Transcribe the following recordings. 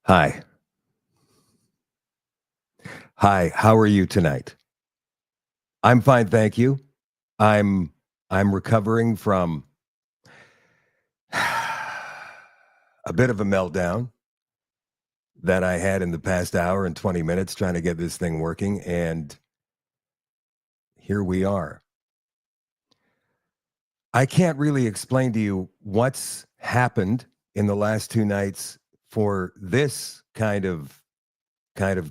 Hi. Hi, how are you tonight? I'm fine, thank you. I'm I'm recovering from a bit of a meltdown that I had in the past hour and 20 minutes trying to get this thing working, and here we are. I can't really explain to you what's happened in the last 2 nights for this kind of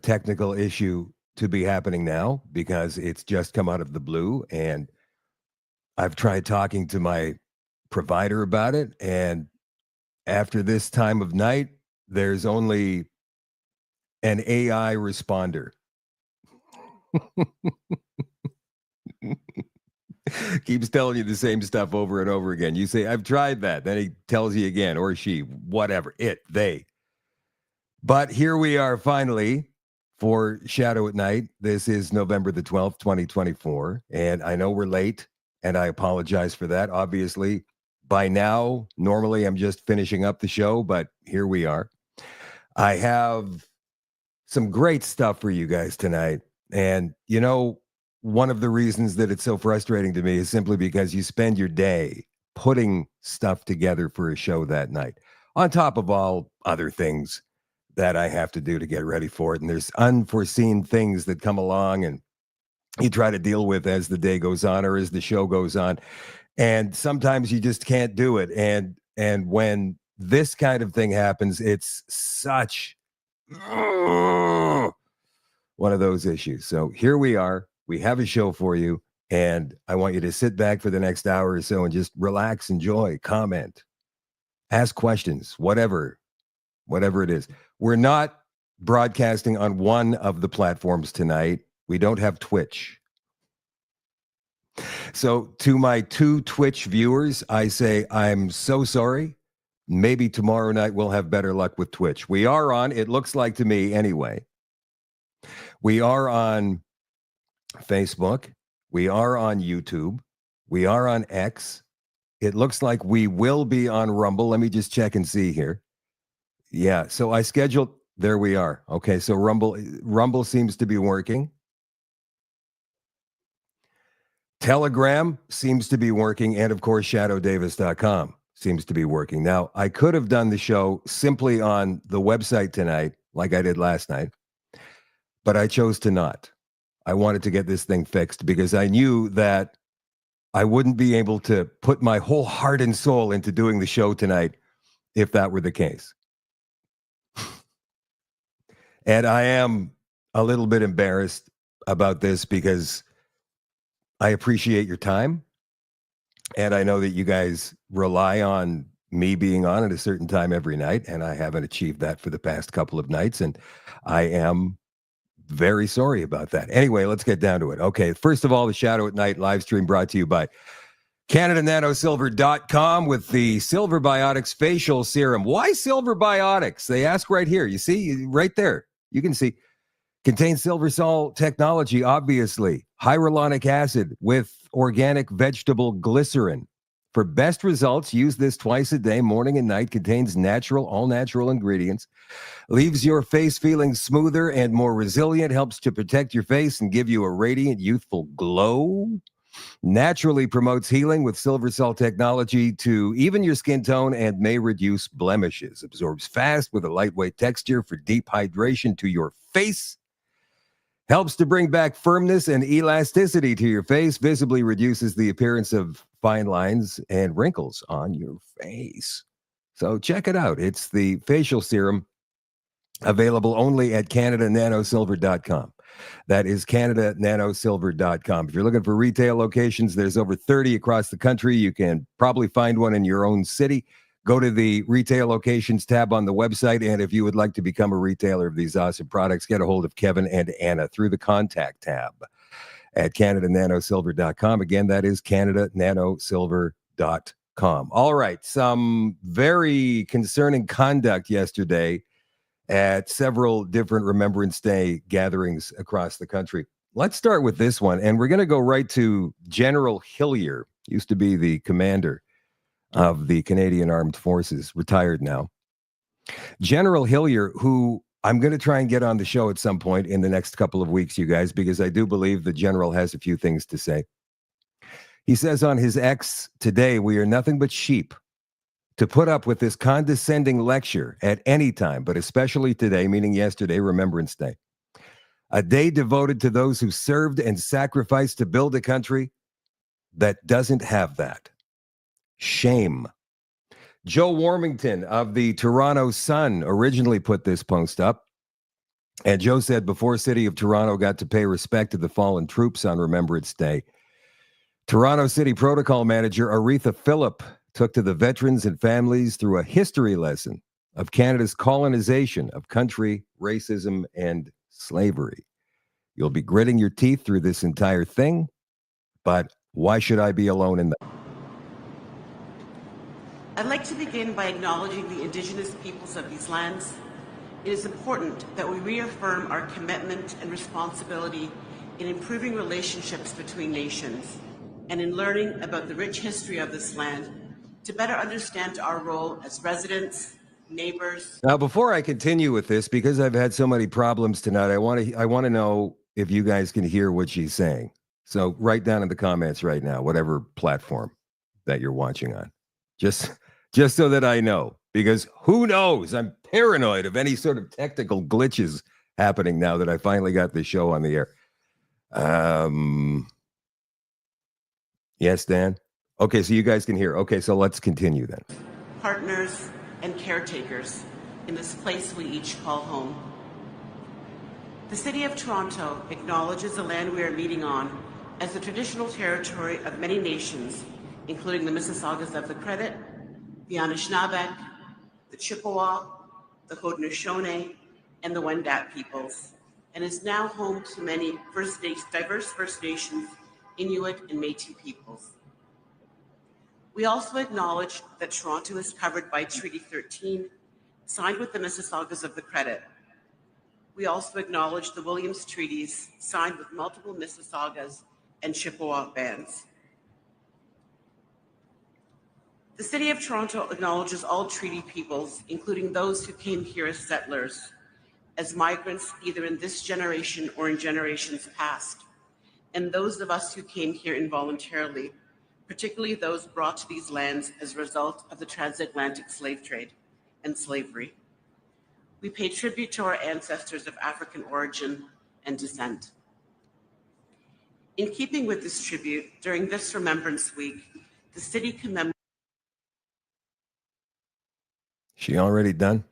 technical issue to be happening now because it's just come out of the blue, and I've tried talking to my provider about it, and after this time of night, there's only an AI responder. Keeps telling you the same stuff over and over again. You say, I've tried that. Then he tells you again, or she, whatever, it, they. But here we are finally for Shadow at Night. This is November the 12th, 2024. And I know we're late, and I apologize for that. Obviously, by now, normally I'm just finishing up the show, but here we are. I have some great stuff for you guys tonight. And, one of the reasons that it's so frustrating to me is simply because you spend your day putting stuff together for a show that night, on top of all other things that I have to do to get ready for it. And there's unforeseen things that come along and you try to deal with as the day goes on or as the show goes on. And sometimes you just can't do it. And when this kind of thing happens, it's such one of those issues. So here we are. We have a show for you, and I want you to sit back for the next hour or so and just relax, enjoy, comment, ask questions, whatever it is. We're not broadcasting on one of the platforms tonight. We don't have Twitch. So to my 2 Twitch viewers, I say, I'm so sorry. Maybe tomorrow night we'll have better luck with Twitch. We are on, it looks like to me anyway. We are on Facebook. We are on YouTube. We are on X. It looks like we will be on Rumble. Let me just check and see here. Yeah, so I scheduled, there we are. Okay, so Rumble seems to be working. Telegram seems to be working, and of course, shadowdavis.com seems to be working. Now, I could have done the show simply on the website tonight, like I did last night, but I chose to not. I wanted to get this thing fixed because I knew that I wouldn't be able to put my whole heart and soul into doing the show tonight if that were the case. And I am a little bit embarrassed about this because I appreciate your time. And I know that you guys rely on me being on at a certain time every night, and I haven't achieved that for the past couple of nights. And I am very sorry about that. Anyway, let's get down to it. Okay, first of all, the Shadow at Night live stream brought to you by CanadaNanoSilver.com with the Silver Biotics Facial Serum. Why Silver Biotics? They ask right here. You see, right there. You can see. Contains silver salt technology, obviously. Hyaluronic acid with organic vegetable glycerin. For best results, use this twice a day, morning and night. Contains all natural ingredients. Leaves your face feeling smoother and more resilient. Helps to protect your face and give you a radiant, youthful glow. Naturally promotes healing with silver salt technology to even your skin tone and may reduce blemishes. Absorbs fast with a lightweight texture for deep hydration to your face. Helps to bring back firmness and elasticity to your face. Visibly reduces the appearance of fine lines and wrinkles on your face. So check it out. It's the facial serum available only at CanadaNanoSilver.com. That is CanadaNanoSilver.com. If you're looking for retail locations, there's over 30 across the country. You can probably find one in your own city. Go to the retail locations tab on the website. And if you would like to become a retailer of these awesome products, get a hold of Kevin and Anna through the contact tab at CanadaNanoSilver.com. Again, that is CanadaNanoSilver.com. All right. Some very concerning conduct yesterday at several different Remembrance Day gatherings across the country. Let's start with this one. And we're going to go right to General Hillier, used to be the commander of the Canadian Armed Forces, retired now. General Hillier, who I'm going to try and get on the show at some point in the next couple of weeks, you guys, because I do believe the general has a few things to say. He says on his X today, we are nothing but sheep to put up with this condescending lecture at any time, but especially today, meaning yesterday, Remembrance Day. A day devoted to those who served and sacrificed to build a country that doesn't have that. Shame. Joe Warmington of the Toronto Sun originally put this post up. And Joe said before City of Toronto got to pay respect to the fallen troops on Remembrance Day, Toronto City Protocol Manager Aretha Phillip took to the veterans and families through a history lesson of Canada's colonization of country, racism, and slavery. You'll be gritting your teeth through this entire thing, but why should I be alone in that? I'd like to begin by acknowledging the Indigenous peoples of these lands. It is important that we reaffirm our commitment and responsibility in improving relationships between nations and in learning about the rich history of this land to better understand our role as residents, neighbors. Now, before I continue with this, because I've had so many problems tonight, I want to know if you guys can hear what she's saying. So write down in the comments right now, whatever platform that you're watching on, just so that I know, because who knows? I'm paranoid of any sort of technical glitches happening now that I finally got this show on the air. Yes, Dan? Okay, so you guys can hear. Okay, so let's continue then. Partners and caretakers in this place we each call home. The City of Toronto acknowledges the land we are meeting on as the traditional territory of many nations, including the Mississaugas of the Credit, the Anishinaabe, the Chippewa, the Haudenosaunee, and the Wendat peoples, and is now home to many diverse First Nations, Inuit, and Métis peoples. We also acknowledge that Toronto is covered by Treaty 13, signed with the Mississaugas of the Credit. We also acknowledge the Williams Treaties, signed with multiple Mississaugas and Chippewa bands. The City of Toronto acknowledges all treaty peoples, including those who came here as settlers, as migrants either in this generation or in generations past, and those of us who came here involuntarily, particularly those brought to these lands as a result of the transatlantic slave trade and slavery. We pay tribute to our ancestors of African origin and descent. In keeping with this tribute, during this Remembrance Week, the city commemorates. She already done?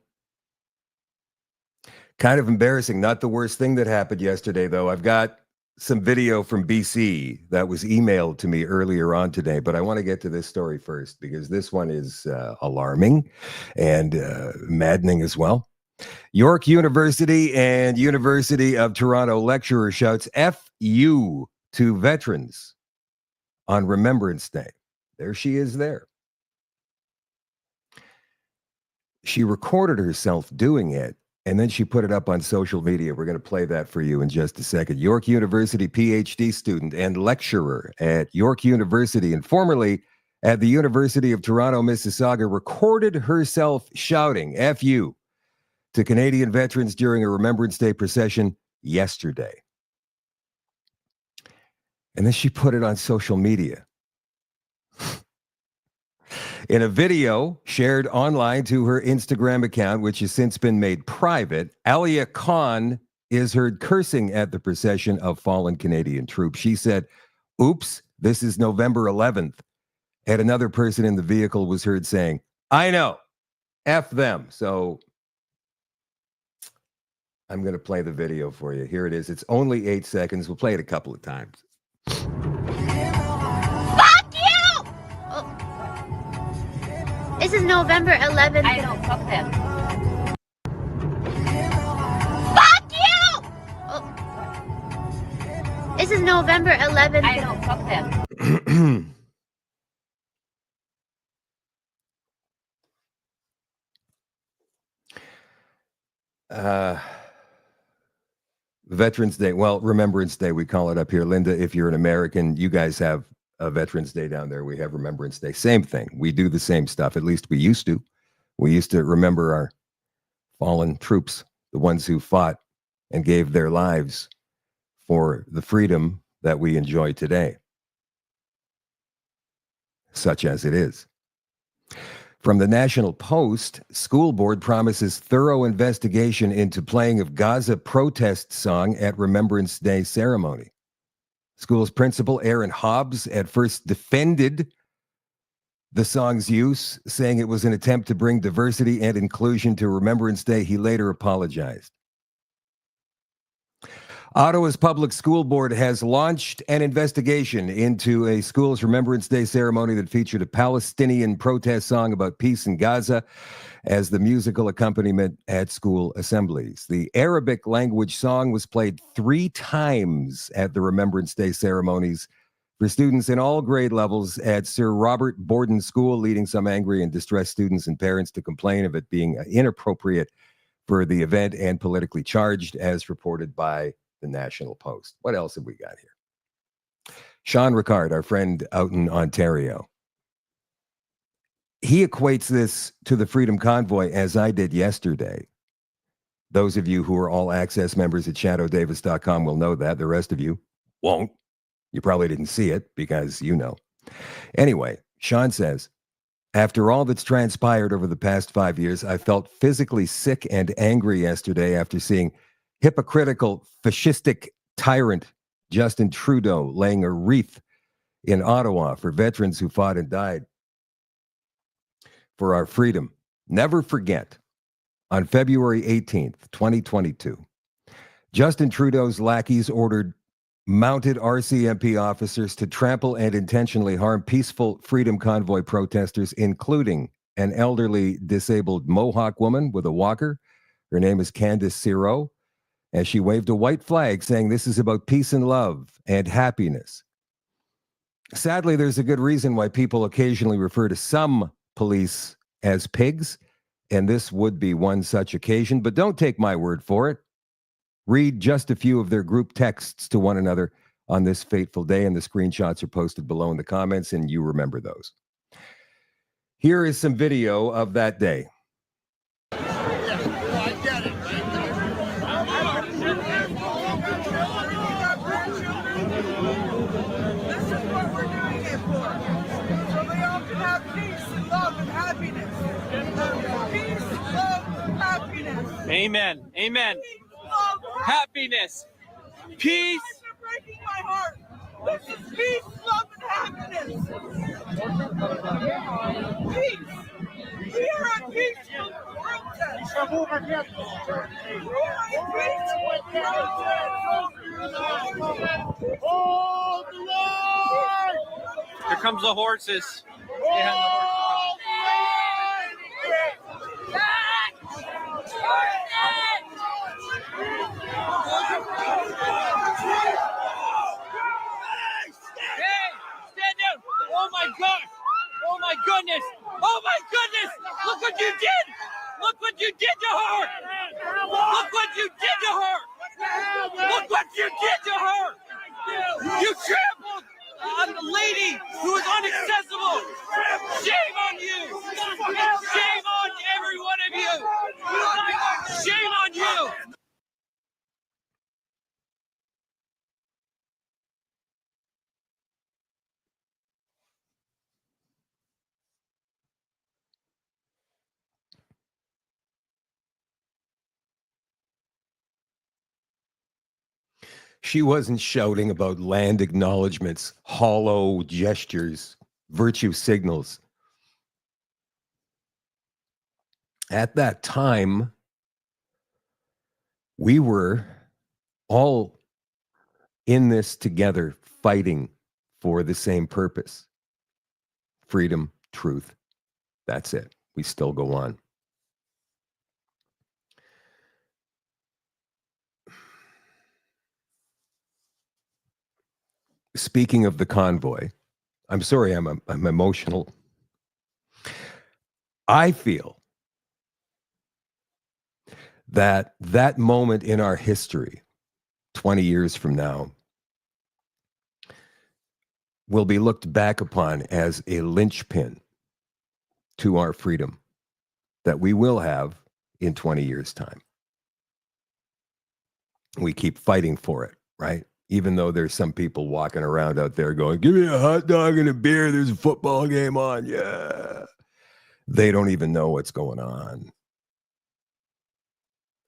Kind of embarrassing. Not the worst thing that happened yesterday, though. I've got some video from BC that was emailed to me earlier on today, but I want to get to this story first because this one is alarming and maddening as well. York University and University of Toronto lecturer shouts F you to veterans on Remembrance Day. There she is there. She recorded herself doing it, and then she put it up on social media. We're going to play that for you in just a second. York University PhD student and lecturer at York University and formerly at the University of Toronto, Mississauga, recorded herself shouting F you to Canadian veterans during a Remembrance Day procession yesterday. And then she put it on social media. In a video shared online to her Instagram account, which has since been made private, Alia Khan is heard cursing at the procession of fallen Canadian troops. She said, "Oops, this is November 11th." And another person in the vehicle was heard saying, "I know, F them." So I'm going to play the video for you. Here it is. It's only 8 seconds. We'll play it a couple of times. Fuck you! Oh. This is November 11th. I know, fuck them. Fuck you! Oh. This is November 11th. I know, fuck them. Veterans Day. Well, Remembrance Day, we call it up here. Linda, if you're an American, you guys have a Veterans Day down there. We have Remembrance Day. Same thing. We do the same stuff. At least we used to. We used to remember fallen troops, the ones who fought and gave their lives for the freedom that we enjoy today, such as it is. From the National Post, school board promises thorough investigation into playing of Gaza protest song at Remembrance Day ceremony. School's principal, Aaron Hobbs, at first defended the song's use, saying it was an attempt to bring diversity and inclusion to Remembrance Day. He later apologized. Ottawa's Public School Board has launched an investigation into a school's Remembrance Day ceremony that featured a Palestinian protest song about peace in Gaza as the musical accompaniment at school assemblies. The Arabic language song was played 3 times at the Remembrance Day ceremonies for students in all grade levels at Sir Robert Borden School, leading some angry and distressed students and parents to complain of it being inappropriate for the event and politically charged, as reported by the National Post. What else have we got here? Sean Ricard, our friend out in Ontario, he equates this to the Freedom Convoy as I did yesterday. Those of you who are all access members at shadowdavis.com will know that. The rest of you won't. You probably didn't see it because you know. Anyway, Sean says, after all that's transpired over the past 5 years, I felt physically sick and angry yesterday after seeing hypocritical, fascistic tyrant Justin Trudeau laying a wreath in Ottawa for veterans who fought and died for our freedom. Never forget, on February 18th, 2022, Justin Trudeau's lackeys ordered mounted RCMP officers to trample and intentionally harm peaceful Freedom Convoy protesters, including an elderly disabled Mohawk woman with a walker. Her name is Candace Siro, as she waved a white flag saying this is about peace and love and happiness. Sadly, there's a good reason why people occasionally refer to some police as pigs, and this would be one such occasion, but don't take my word for it. Read just a few of their group texts to one another on this fateful day, and the screenshots are posted below in the comments, and you remember those. Here is some video of that day. Amen. Amen. Happiness. Peace. You're breaking my heart. This is peace, love, and happiness. Peace. We are at peace with the protest. We are at peace with the protest. Oh, the Lord! Here comes the horses. They have the horses. Oh my God! Oh my goodness! Oh my goodness! Look what you did! Look what you did to her! Look what you did to her! Look what you did to her! You trampled on a lady who is inaccessible! Shame on you! Shame on every one of you! Shame on you! She wasn't shouting about land acknowledgements, hollow gestures, virtue signals. At that time, we were all in this together, fighting for the same purpose. Freedom, truth. That's it. We still go on. Speaking of the convoy, I'm sorry, I'm emotional. I feel that that moment in our history, 20 years from now, will be looked back upon as a linchpin to our freedom that we will have in 20 years' time. We keep fighting for it, right? Even though there's some people walking around out there going, give me a hot dog and a beer, there's a football game on, yeah. They don't even know what's going on,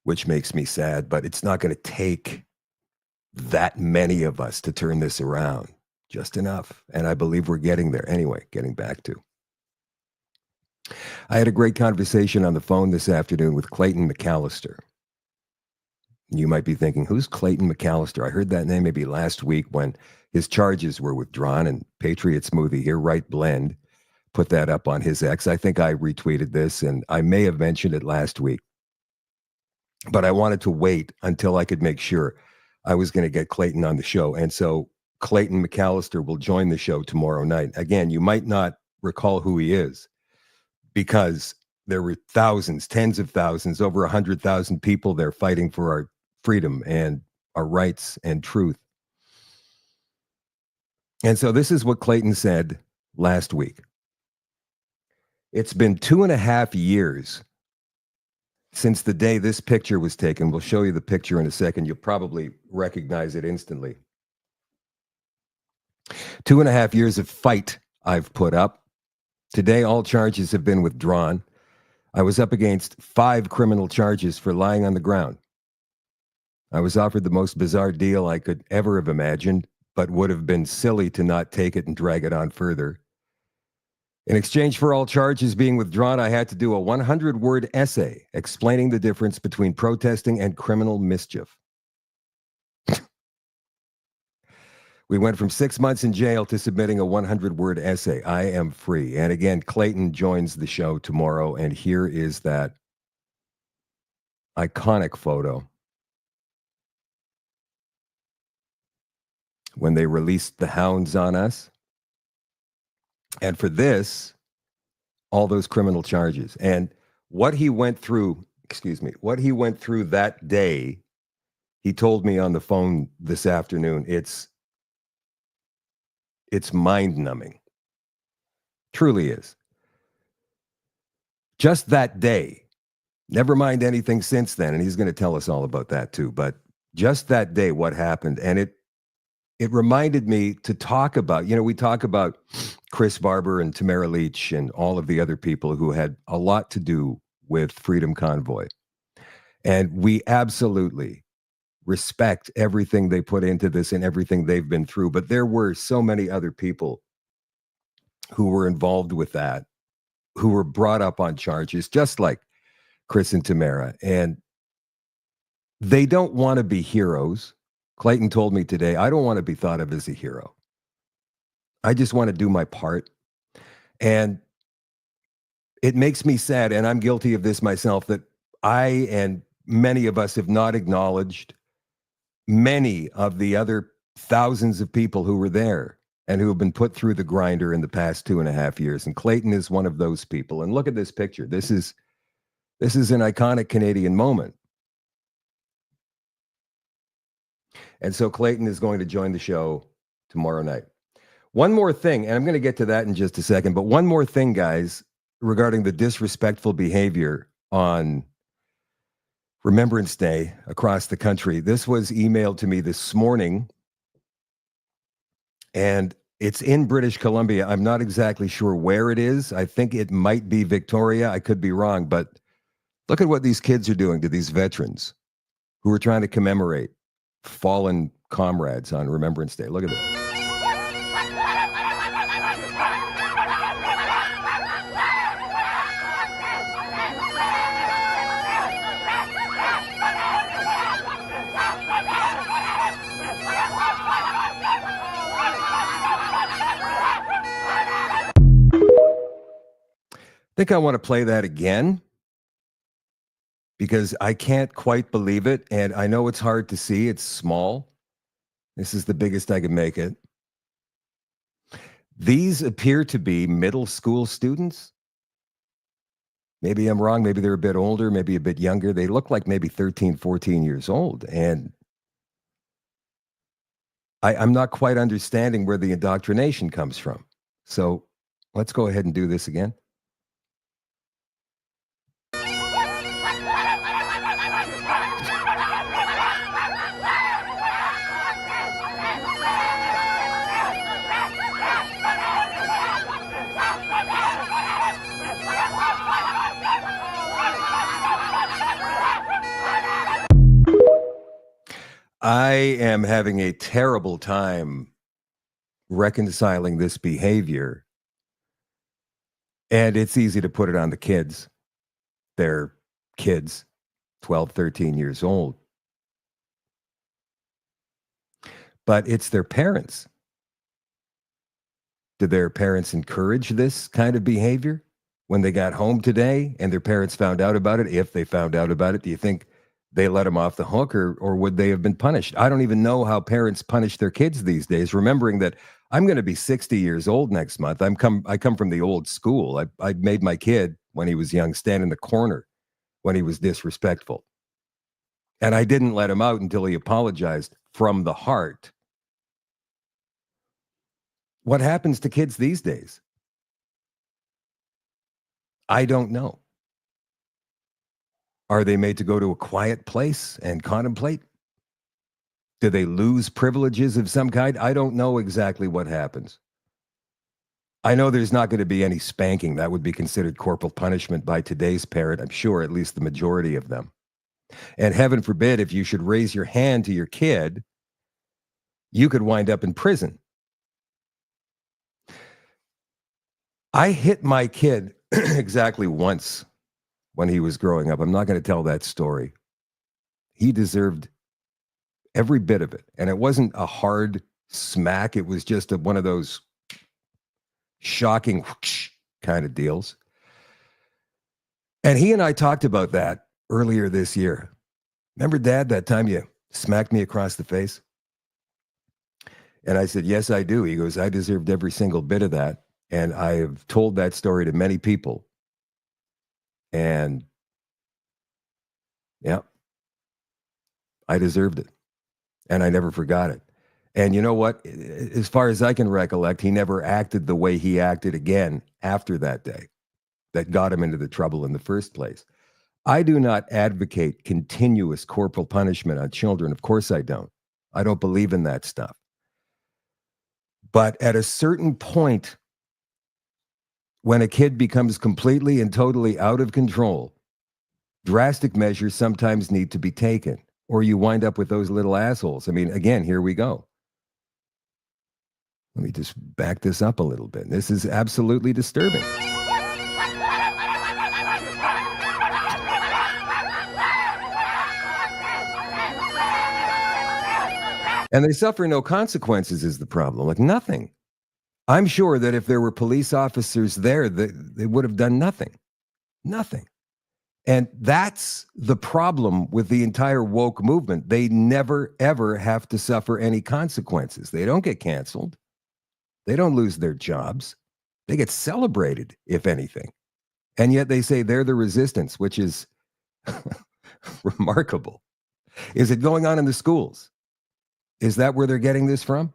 which makes me sad, but it's not going to take that many of us to turn this around. Just enough. And I believe we're getting there. Anyway, getting back to. I had a great conversation on the phone this afternoon with Clayton McAllister. You might be thinking, who's Clayton McAllister? I heard that name maybe last week when his charges were withdrawn, and Patriot Smoothie here, Right Blend, put that up on his X. I think I retweeted this, and I may have mentioned it last week. But I wanted to wait until I could make sure I was going to get Clayton on the show. And so Clayton McAllister will join the show tomorrow night. Again, you might not recall who he is because there were thousands, tens of thousands, over 100,000 people there fighting for our freedom and our rights and truth. And so this is what Clayton said last week. It's been 2.5 years since the day this picture was taken. We'll show you the picture in a second. You'll probably recognize it instantly. 2.5 years of fight I've put up. Today, all charges have been withdrawn. I was up against 5 criminal charges for lying on the ground. I was offered the most bizarre deal I could ever have imagined, but would have been silly to not take it and drag it on further. In exchange for all charges being withdrawn, I had to do a 100-word essay explaining the difference between protesting and criminal mischief. We went from 6 months in jail to submitting a 100-word essay. I am free. And again, Clayton joins the show tomorrow, and here is that iconic photo when they released the hounds on us. And for this, all those criminal charges. And what he went through, what he went through that day, he told me on the phone this afternoon, it's mind-numbing. Truly is. Just that day, never mind anything since then, and he's going to tell us all about that too, but just that day, what happened, and it reminded me to talk about, we talk about Chris Barber and Tamara Leach and all of the other people who had a lot to do with Freedom Convoy. And we absolutely respect everything they put into this and everything they've been through. But there were so many other people who were involved with that, who were brought up on charges, just like Chris and Tamara. And they don't want to be heroes. Clayton told me today, I don't want to be thought of as a hero. I just want to do my part. And it makes me sad, and I'm guilty of this myself, that I and many of us have not acknowledged many of the other thousands of people who were there and who have been put through the grinder in the past 2.5 years. And Clayton is one of those people. And look at this picture. This is an iconic Canadian moment. And so Clayton is going to join the show tomorrow night. One more thing, and I'm going to get to that in just a second, but one more thing, guys, regarding the disrespectful behavior on Remembrance Day across the country. This was emailed to me this morning, and it's in British Columbia. I'm not exactly sure where it is. I think it might be Victoria. I could be wrong, but look at what these kids are doing to these veterans who are trying to commemorate fallen comrades on Remembrance Day. Look at this. I think I want to play that again because I can't quite believe it. And I know it's hard to see. It's small. This is the biggest I can make it. These appear to be middle school students. Maybe I'm wrong. Maybe they're a bit older, maybe a bit younger. They look like maybe 13, 14 years old. And I'm not quite understanding where the indoctrination comes from. So let's go ahead and do this again. I am having a terrible time reconciling this behavior. And it's easy to put it on the kids. They're kids, 12, 13 years old. But it's their parents. Did their parents encourage this kind of behavior when they got home today and their parents found out about it? If they found out about it, do you think they let them off the hook, or would they have been punished? I don't even know how parents punish their kids these days, remembering that I'm going to be 60 years old next month. I come from the old school. I made my kid, when he was young, stand in the corner when he was disrespectful. And I didn't let him out until he apologized from the heart. What happens to kids these days? I don't know. Are they made to go to a quiet place and contemplate? Do they lose privileges of some kind? I don't know exactly what happens. I know there's not going to be any spanking. That would be considered corporal punishment by today's parent, I'm sure, at least the majority of them. And heaven forbid, if you should raise your hand to your kid, you could wind up in prison. I hit my kid exactly once when he was growing up. I'm not going to tell that story. He deserved every bit of it. And it wasn't a hard smack. It was just one of those shocking whoosh kind of deals. And he and I talked about that earlier this year. Remember, Dad, that time you smacked me across the face? And I said, yes, I do. He goes, I deserved every single bit of that. And I have told that story to many people. And yeah, I deserved it. And I never forgot it. And you know what? As far as I can recollect, he never acted the way he acted again after that day that got him into the trouble in the first place. I do not advocate continuous corporal punishment on children. Of course I don't. I don't believe in that stuff. But at a certain point, when a kid becomes completely and totally out of control, drastic measures sometimes need to be taken, or you wind up with those little assholes. I mean, again, here we go. Let me just back this up a little bit. This is absolutely disturbing. And they suffer no consequences is the problem, like nothing. I'm sure that if there were police officers there, they would have done nothing. Nothing. And that's the problem with the entire woke movement. They never, ever have to suffer any consequences. They don't get canceled. They don't lose their jobs. They get celebrated, if anything. And yet they say they're the resistance, which is remarkable. Is it going on in the schools? Is that where they're getting this from?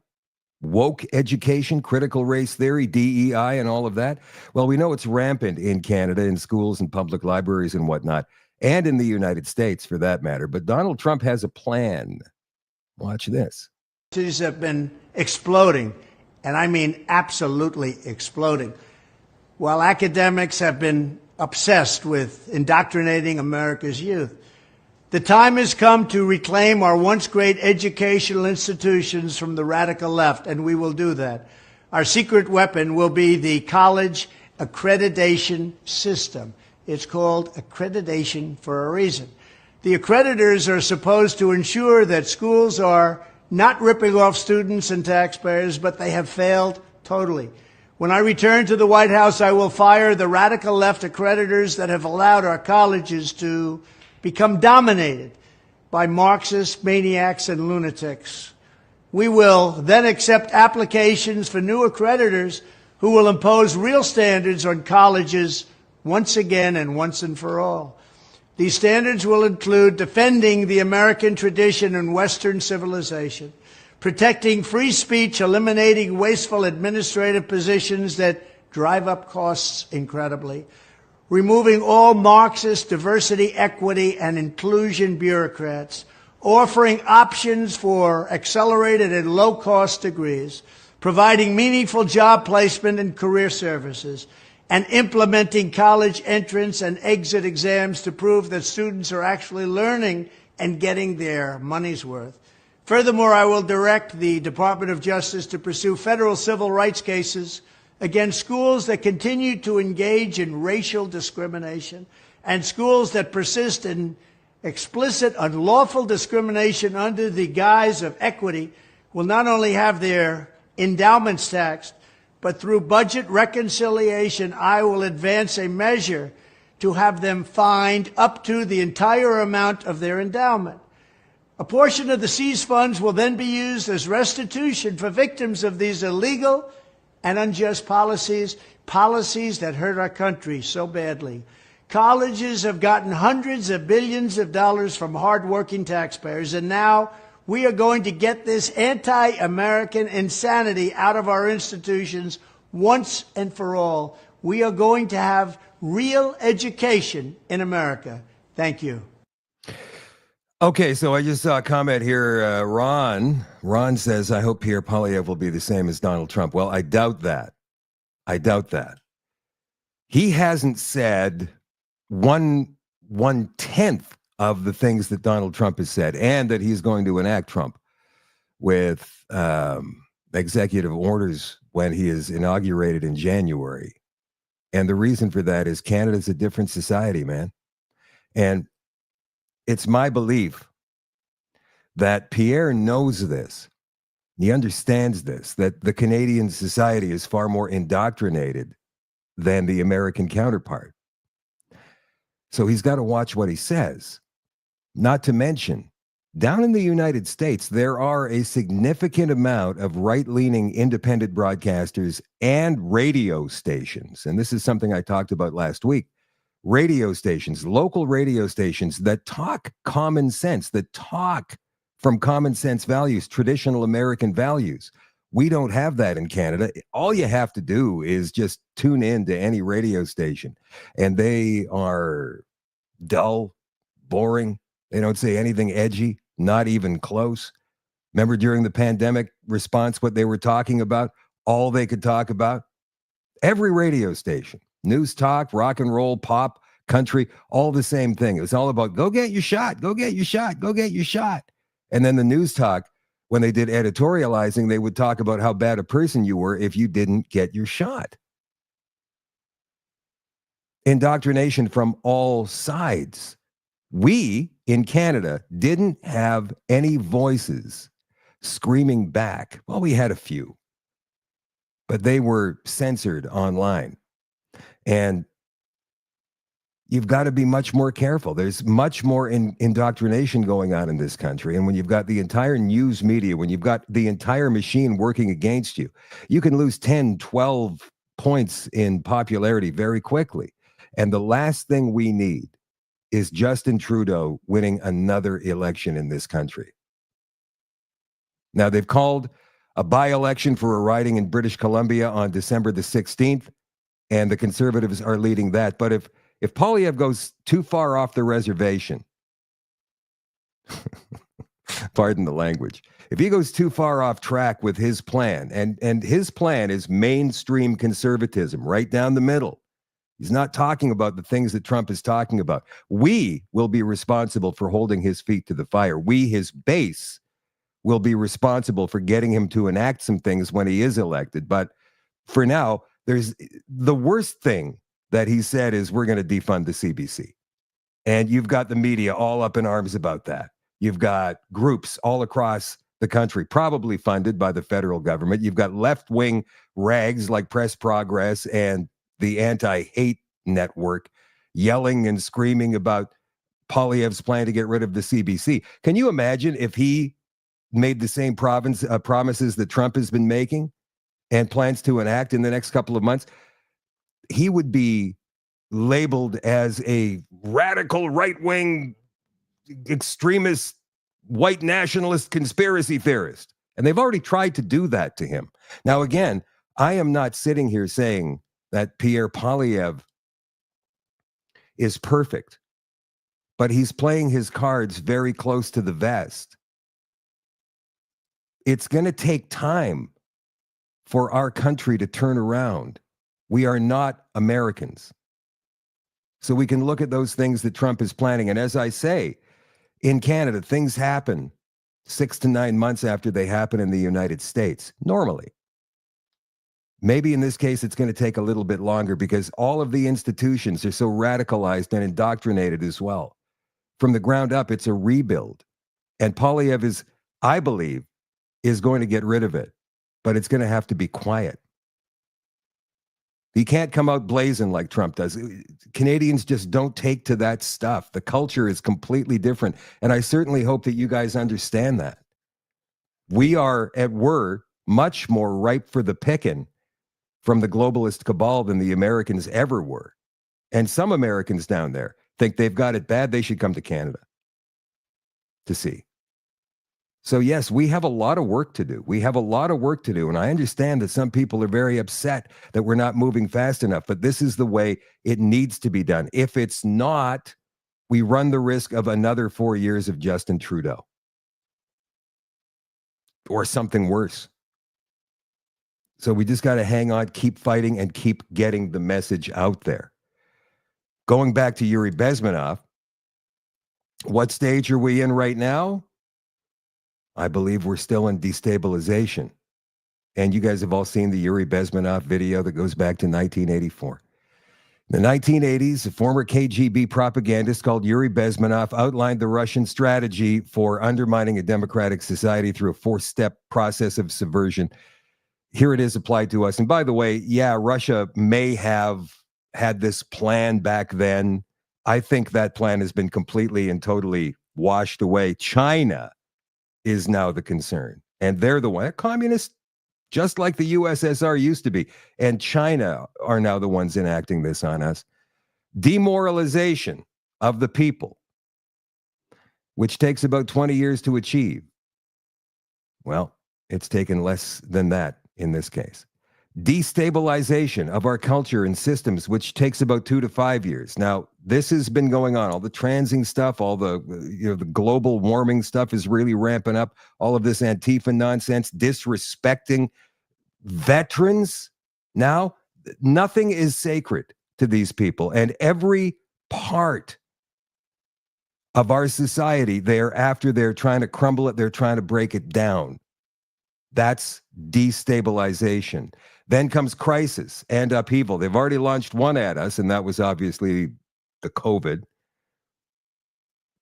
Woke education, critical race theory, DEI, and all of that? Well, we know it's rampant in Canada, in schools and public libraries and whatnot, and in the United States for that matter. But Donald Trump has a plan. Watch this. These have been exploding, and I mean absolutely exploding. While academics have been obsessed with indoctrinating America's youth, the time has come to reclaim our once great educational institutions from the radical left, and we will do that. Our secret weapon will be the college accreditation system. It's called accreditation for a reason. The accreditors are supposed to ensure that schools are not ripping off students and taxpayers, but they have failed totally. When I return to the White House, I will fire the radical left accreditors that have allowed our colleges to become dominated by Marxist maniacs and lunatics. We will then accept applications for new accreditors who will impose real standards on colleges once again and once and for all. These standards will include defending the American tradition and Western civilization, protecting free speech, eliminating wasteful administrative positions that drive up costs incredibly, removing all Marxist diversity, equity, and inclusion bureaucrats, offering options for accelerated and low-cost degrees, providing meaningful job placement and career services, and implementing college entrance and exit exams to prove that students are actually learning and getting their money's worth. Furthermore, I will direct the Department of Justice to pursue federal civil rights cases against schools that continue to engage in racial discrimination and schools that persist in explicit unlawful discrimination under the guise of equity will not only have their endowments taxed, but through budget reconciliation, I will advance a measure to have them fined up to the entire amount of their endowment. A portion of the seized funds will then be used as restitution for victims of these illegal and unjust policies, policies that hurt our country so badly. Colleges have gotten hundreds of billions of dollars from hardworking taxpayers, and now we are going to get this anti-American insanity out of our institutions once and for all. We are going to have real education in America. Thank you. Okay, so I just saw a comment here. Ron says, I hope Pierre Poilievre will be the same as Donald Trump. Well, I doubt that. He hasn't said one-tenth of the things that Donald Trump has said, and that he's going to enact Trump with executive orders when he is inaugurated in January. And the reason for that is Canada's a different society, man. And it's my belief that Pierre knows this. He understands this, that the Canadian society is far more indoctrinated than the American counterpart. So he's got to watch what he says. Not to mention, down in the United States, there are a significant amount of right-leaning independent broadcasters and radio stations. And this is something I talked about last week. Radio stations, local radio stations that talk common sense, that talk from common sense values, traditional American values. We don't have that in Canada. All you have to do is just tune in to any radio station, and they are dull, boring. They don't say anything edgy, not even close. Remember during the pandemic response, what they were talking about? All they could talk about? Every radio station. News talk, rock and roll, pop, country, all the same thing. It was all about go get your shot, go get your shot, go get your shot. And then the news talk, when they did editorializing, they would talk about how bad a person you were if you didn't get your shot. Indoctrination from all sides. We in Canada didn't have any voices screaming back. Well, we had a few, but they were censored online. And you've got to be much more careful. There's much more indoctrination going on in this country. And when you've got the entire news media, when you've got the entire machine working against you, you can lose 10, 12 points in popularity very quickly. And the last thing we need is Justin Trudeau winning another election in this country. Now, they've called a by-election for a riding in British Columbia on December the 16th. And the Conservatives are leading that. But if Poilievre goes too far off the reservation, pardon the language, if he goes too far off track with his plan, and his plan is mainstream conservatism, right down the middle. He's not talking about the things that Trump is talking about. We will be responsible for holding his feet to the fire. We, his base, will be responsible for getting him to enact some things when he is elected. But for now, there's the worst thing that he said is we're going to defund the CBC. And you've got the media all up in arms about that. You've got groups all across the country, probably funded by the federal government. You've got left-wing rags like Press Progress and the Anti-Hate Network yelling and screaming about Poilievre's plan to get rid of the CBC. Can you imagine if he made the same promises that Trump has been making and plans to enact in the next couple of months? He would be labeled as a radical right-wing extremist white nationalist conspiracy theorist. And they've already tried to do that to him. Now, again, I am not sitting here saying that Pierre Poilievre is perfect, but he's playing his cards very close to the vest. It's going to take time for our country to turn around. We are not Americans. So we can look at those things that Trump is planning. And as I say, in Canada, things happen 6 to 9 months after they happen in the United States, normally. Maybe in this case, it's going to take a little bit longer because all of the institutions are so radicalized and indoctrinated as well. From the ground up, it's a rebuild. And Poilievre is, I believe, is going to get rid of it, but it's going to have to be quiet. He can't come out blazing like Trump does. Canadians just don't take to that stuff. The culture is completely different. And I certainly hope that you guys understand that. We're much more ripe for the picking from the globalist cabal than the Americans ever were. And some Americans down there think they've got it bad. They should come to Canada to see. So yes, we have a lot of work to do. We have a lot of work to do. And I understand that some people are very upset that we're not moving fast enough, but this is the way it needs to be done. If it's not, we run the risk of another 4 years of Justin Trudeau or something worse. So we just got to hang on, keep fighting, and keep getting the message out there. Going back to Yuri Bezmenov, what stage are we in right now? I believe we're still in destabilization. And you guys have all seen the Yuri Bezmenov video that goes back to 1984. In the 1980s, a former KGB propagandist called Yuri Bezmenov outlined the Russian strategy for undermining a democratic society through a 4-step process of subversion. Here it is applied to us. And by the way, yeah, Russia may have had this plan back then. I think that plan has been completely and totally washed away. China is now the concern. And they're the one, communist, just like the USSR used to be. And China are now the ones enacting this on us. Demoralization of the people, which takes about 20 years to achieve. Well, it's taken less than that in this case. Destabilization of our culture and systems, which takes about 2 to 5 years. Now, this has been going on. All the transing stuff, all the the global warming stuff is really ramping up. All of this Antifa nonsense, disrespecting veterans. Now, nothing is sacred to these people, and every part of our society, they're trying to crumble it. They're trying to break it down. That's destabilization. Then comes crisis and upheaval. They've already launched one at us, and that was obviously the COVID.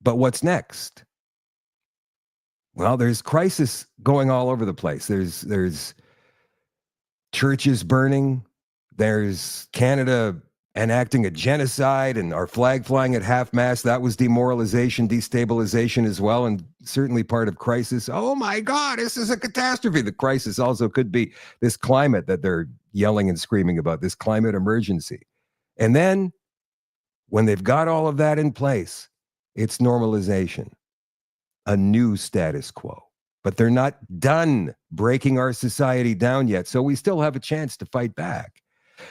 But what's next? Well, there's crisis going all over the place. There's churches burning. There's Canada enacting a genocide and our flag flying at half-mast. That was demoralization, destabilization as well, and certainly part of crisis. Oh my God, this is a catastrophe. The crisis also could be this climate that they're yelling and screaming about, this climate emergency. And then when they've got all of that in place, it's normalization, a new status quo. But they're not done breaking our society down yet, so we still have a chance to fight back.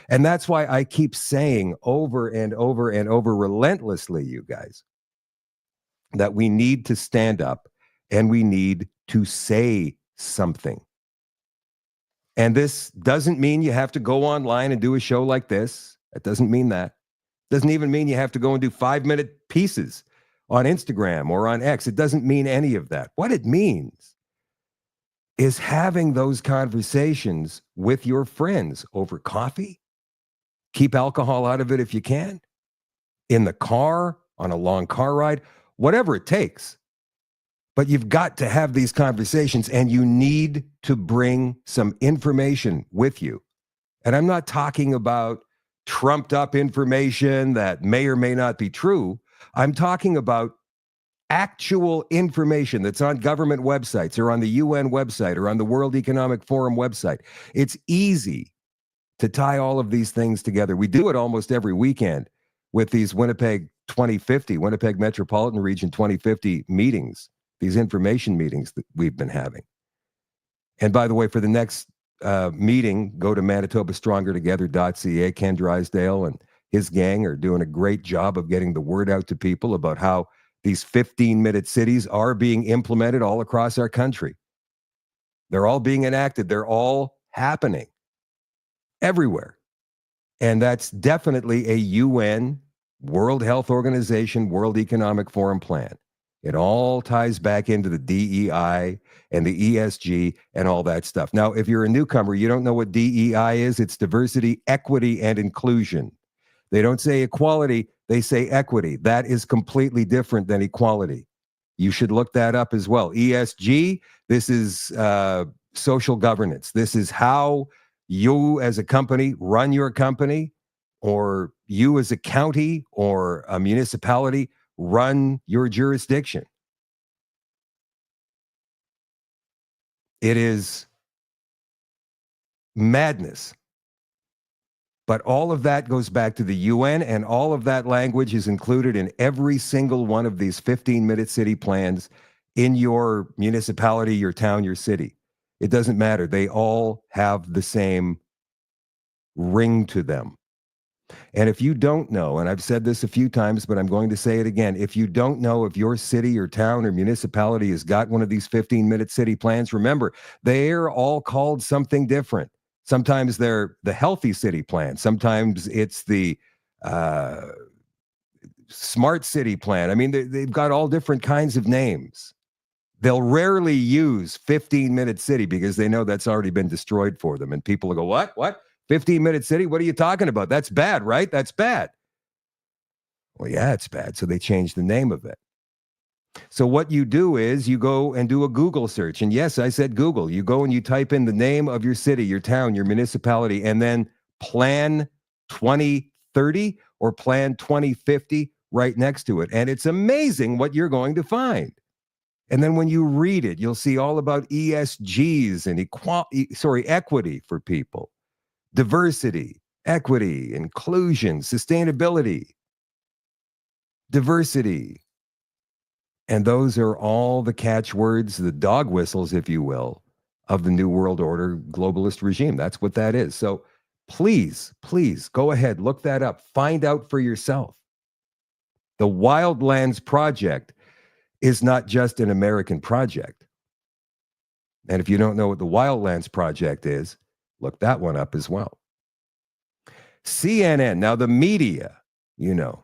And that's why I keep saying over and over and over relentlessly, you guys, that we need to stand up and we need to say something. And this doesn't mean you have to go online and do a show like this. It doesn't mean that. It doesn't even mean you have to go and do 5-minute pieces on Instagram or on X. It doesn't mean any of that. What it means is having those conversations with your friends over coffee. Keep alcohol out of it if you can. In the car, on a long car ride, whatever it takes. But you've got to have these conversations, and you need to bring some information with you. And I'm not talking about trumped up information that may or may not be true. I'm talking about actual information that's on government websites or on the UN website or on the World Economic Forum website. It's easy to tie all of these things together. We do it almost every weekend with these Winnipeg Metropolitan Region 2050 meetings, these information meetings that we've been having. And by the way, for the next meeting, go to manitobastrongertogether.ca. Ken Drysdale and his gang are doing a great job of getting the word out to people about how these 15-minute cities are being implemented all across our country. They're all being enacted. They're all happening everywhere. And that's definitely a UN, World Health Organization, World Economic Forum plan. It all ties back into the DEI and the ESG and all that stuff. Now, if you're a newcomer, you don't know what DEI is. It's diversity, equity, and inclusion. They don't say equality, they say equity. That is completely different than equality. You should look that up as well. ESG, this is social governance. This is how you as a company run your company, or you as a county or a municipality run your jurisdiction. It is madness. But all of that goes back to the UN, and all of that language is included in every single one of these 15-minute city plans in your municipality, your town, your city. It doesn't matter. They all have the same ring to them. And if you don't know, and I've said this a few times, but I'm going to say it again, if you don't know if your city or town or municipality has got one of these 15-minute city plans, remember, they're all called something different. Sometimes they're the healthy city plan. Sometimes it's the smart city plan. I mean, they've got all different kinds of names. They'll rarely use 15-minute city because they know that's already been destroyed for them. And people will go, what? 15-minute city? What are you talking about? That's bad, right? That's bad. Well, yeah, it's bad. So they changed the name of it. So what you do is you go and do a Google search. And yes, I said Google. You go and you type in the name of your city, your town, your municipality, and then Plan 2030 or Plan 2050 right next to it. And it's amazing what you're going to find. And then when you read it, you'll see all about ESGs and equity for people, diversity, equity, inclusion, sustainability, diversity. And those are all the catchwords, the dog whistles, if you will, of the New World Order globalist regime. That's what that is. So please go ahead, look that up, find out for yourself. The Wildlands Project is not just an American project. And if you don't know what the Wildlands Project is, look that one up as well. CNN, now the media, you know,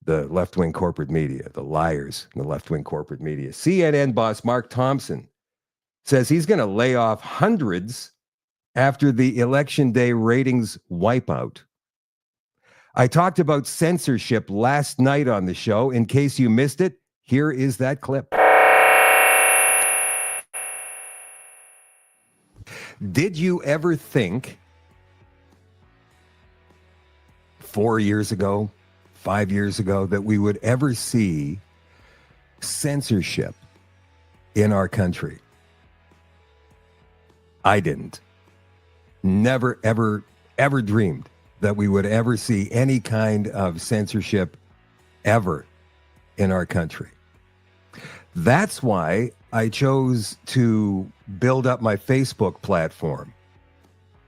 the left-wing corporate media, the liars in the left-wing corporate media. CNN boss Mark Thompson says he's going to lay off hundreds after the election day ratings wipeout. I talked about censorship last night on the show. In case you missed it, here is that clip. Did you ever think 4 years ago, 5 years ago, that we would ever see censorship in our country? I didn't. Never, ever, ever dreamed that we would ever see any kind of censorship ever in our country. That's why I chose to build up my Facebook platform,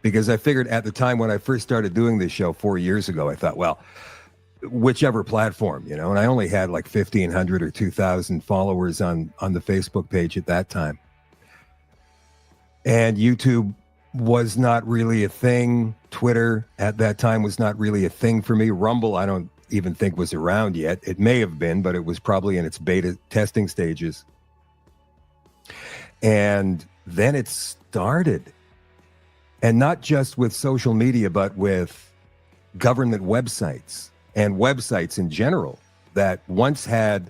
because I figured at the time when I first started doing this show 4 years ago, I thought, well, whichever platform, you know, and I only had like 1,500 or 2,000 followers on the Facebook page at that time. And YouTube was not really a thing. Twitter at that time was not really a thing for me. Rumble, I don't even think was around yet. It may have been, but it was probably in its beta testing stages. And then it started. And not just with social media, but with government websites and websites in general that once had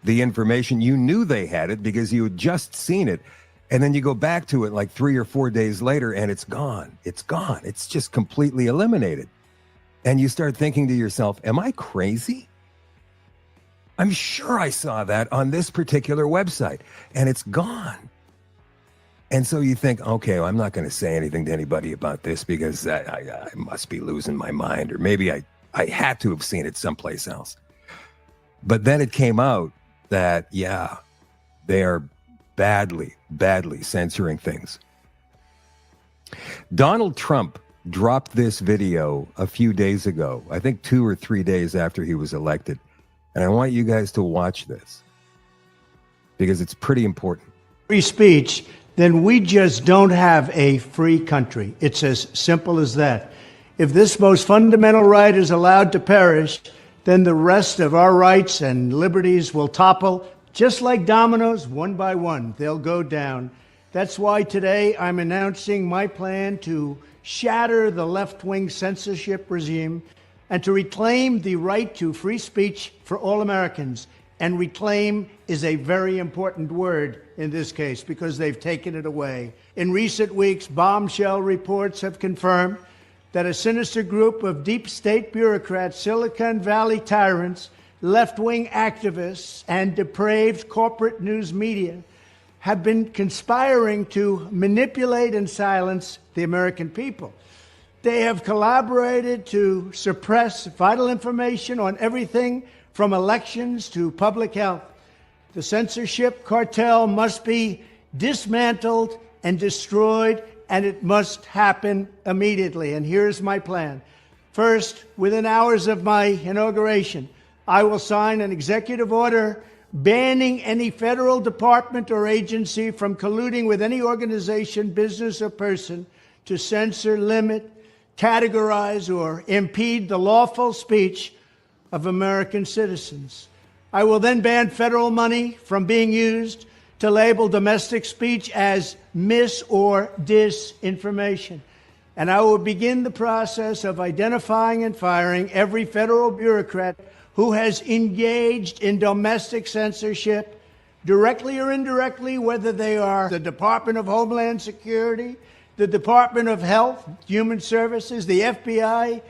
the information. You knew they had it because you had just seen it. And then you go back to it like 3 or 4 days later and it's gone. It's gone. It's just completely eliminated. And you start thinking to yourself, am I crazy? I'm sure I saw that on this particular website and it's gone. And so you think, okay, well, I'm not going to say anything to anybody about this because I must be losing my mind, or maybe I had to have seen it someplace else. But then it came out that, yeah, they are badly censoring things. Donald Trump dropped this video a few days ago, I think 2 or 3 days after he was elected. And I want you guys to watch this because it's pretty important. Free speech, then we just don't have a free country. It's as simple as that. If this most fundamental right is allowed to perish, then the rest of our rights and liberties will topple, Just like dominoes, one by one, they'll go down. That's why today I'm announcing my plan to shatter the left-wing censorship regime and to reclaim the right to free speech for all Americans. And reclaim is a very important word in this case because they've taken it away. In recent weeks, bombshell reports have confirmed that a sinister group of deep state bureaucrats, Silicon Valley tyrants, left-wing activists, and depraved corporate news media have been conspiring to manipulate and silence the American people. They have collaborated to suppress vital information on everything from elections to public health. The censorship cartel must be dismantled and destroyed, and it must happen immediately. And here's my plan. First, within hours of my inauguration, I will sign an executive order banning any federal department or agency from colluding with any organization, business, or person to censor, limit, categorize, or impede the lawful speech of American citizens. I will then ban federal money from being used to label domestic speech as mis- or disinformation. And I will begin the process of identifying and firing every federal bureaucrat who has engaged in domestic censorship, directly or indirectly, whether they are the Department of Homeland Security, the Department of Health, Human Services, the FBI,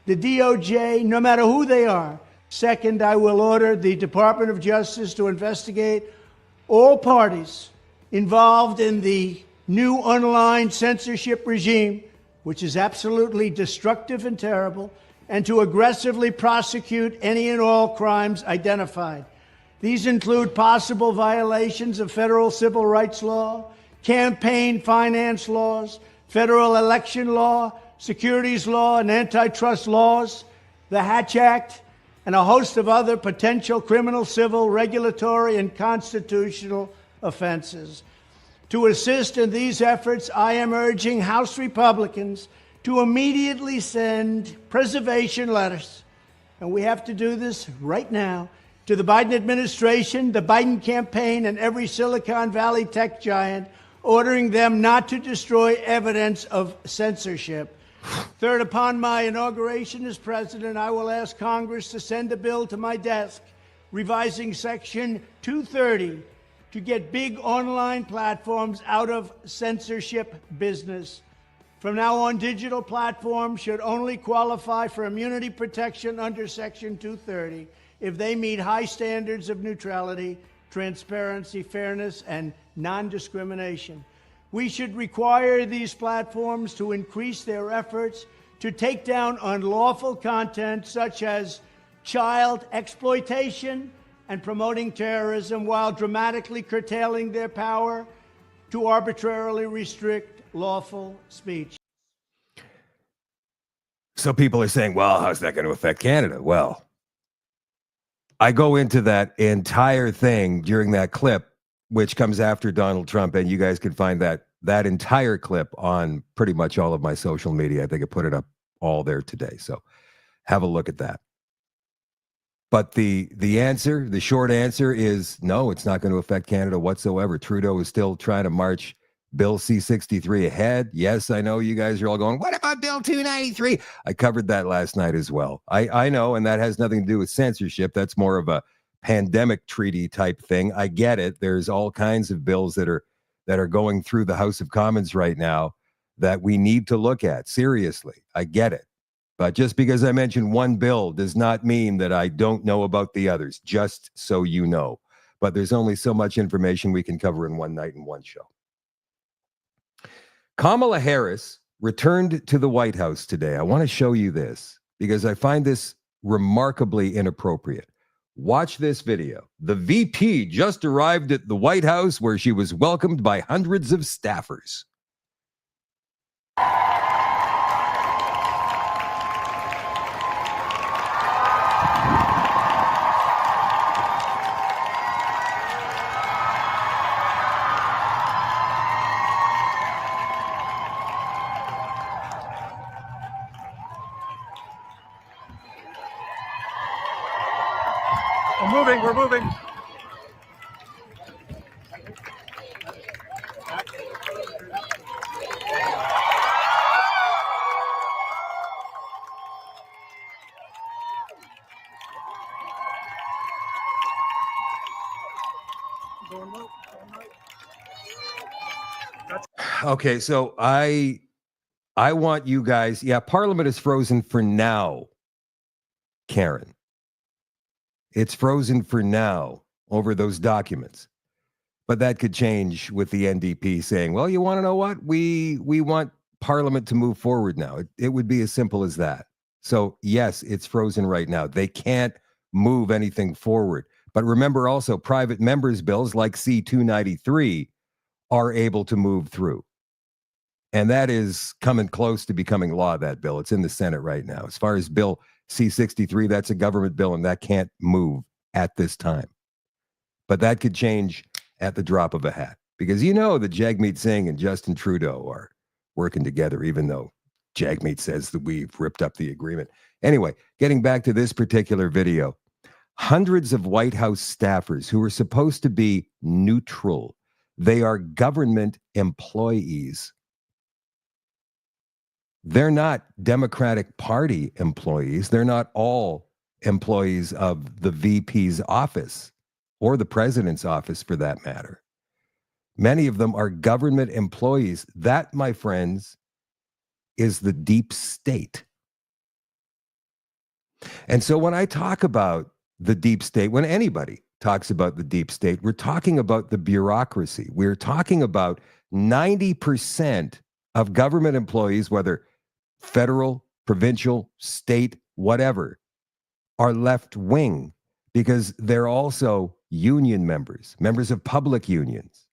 the DOJ, no matter who they are. Second, I will order the Department of Justice to investigate all parties involved in the new online censorship regime, which is absolutely destructive and terrible, and to aggressively prosecute any and all crimes identified. These include possible violations of federal civil rights law, campaign finance laws, federal election law, securities law, and antitrust laws, the Hatch Act, and a host of other potential criminal, civil, regulatory, and constitutional offenses. To assist in these efforts, I am urging House Republicans to immediately send preservation letters, and we have to do this right now, to the Biden administration, the Biden campaign, and every Silicon Valley tech giant, ordering them not to destroy evidence of censorship. Third, upon my inauguration as president, I will ask Congress to send a bill to my desk revising Section 230 to get big online platforms out of censorship business. From now on, digital platforms should only qualify for immunity protection under Section 230 if they meet high standards of neutrality, transparency, fairness, and non-discrimination. We should require these platforms to increase their efforts to take down unlawful content such as child exploitation and promoting terrorism, while dramatically curtailing their power to arbitrarily restrict lawful speech. So people are saying, well, how's that going to affect Canada? Well, I go into that entire thing during that clip, which comes after Donald Trump, and you guys can find that entire clip on pretty much all of my social media. I think I put it up all there today. So have a look at that. But the short answer is no, it's not going to affect Canada whatsoever. Trudeau is still trying to march Bill C-63 ahead. Yes, I know you guys are all going, what about Bill 293? I covered that last night as well. I know, and that has nothing to do with censorship. That's more of a pandemic treaty type thing. I get it. There's all kinds of bills that are going through the House of Commons right now that we need to look at seriously. I get it. But just because I mentioned one bill does not mean that I don't know about the others, just so you know. But there's only so much information we can cover in one night in one show. Kamala Harris returned to the White House today. I want to show you this because I find this remarkably inappropriate. Watch this video. The VP just arrived at the White House where she was welcomed by hundreds of staffers. We're moving. Okay, so I want you guys. Yeah, Parliament is frozen for now, Karen. It's frozen for now over those documents. But that could change with the NDP saying, well, you want to know what? We want Parliament to move forward now. It would be as simple as that. So, yes, it's frozen right now. They can't move anything forward. But remember also, private members' bills like C-293 are able to move through. And that is coming close to becoming law, that bill. It's in the Senate right now. As far as Bill C-63, that's a government bill, and that can't move at this time. But that could change at the drop of a hat, because you know that Jagmeet Singh and Justin Trudeau are working together, even though Jagmeet says that we've ripped up the agreement. Anyway, getting back to this particular video, hundreds of White House staffers who are supposed to be neutral, they are government employees. They're not Democratic Party employees. They're not all employees of the VP's office or the president's office, for that matter. Many of them are government employees. That, my friends, is the deep state. And so when I talk about the deep state, when anybody talks about the deep state, we're talking about the bureaucracy. We're talking about 90% of government employees, whether federal, provincial, state, whatever, are left wing because they're also union members, members of public unions.